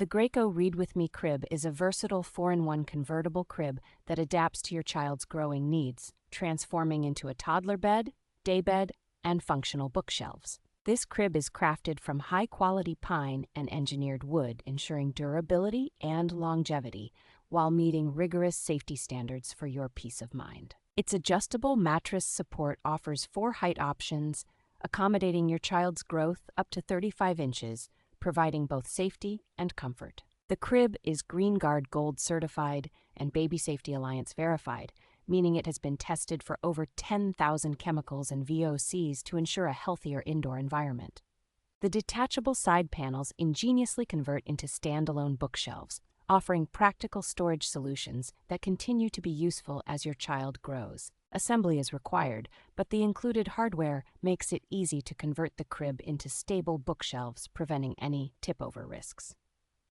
The Graco Read-with-Me Crib is a versatile 4-in-1 convertible crib that adapts to your child's growing needs, transforming into a toddler bed, daybed, and functional bookshelves. This crib is crafted from high-quality pine and engineered wood, ensuring durability and longevity while meeting rigorous safety standards for your peace of mind. Its adjustable mattress support offers 4 height options, accommodating your child's growth up to 35 inches, providing both safety and comfort. The crib is GREENGUARD Gold certified and Baby Safety Alliance verified, meaning it has been tested for over 10,000 chemicals and VOCs to ensure a healthier indoor environment. The detachable side panels ingeniously convert into standalone bookshelves, offering practical storage solutions that continue to be useful as your child grows. Assembly is required, but the included hardware makes it easy to convert the crib into stable bookshelves, preventing any tip-over risks.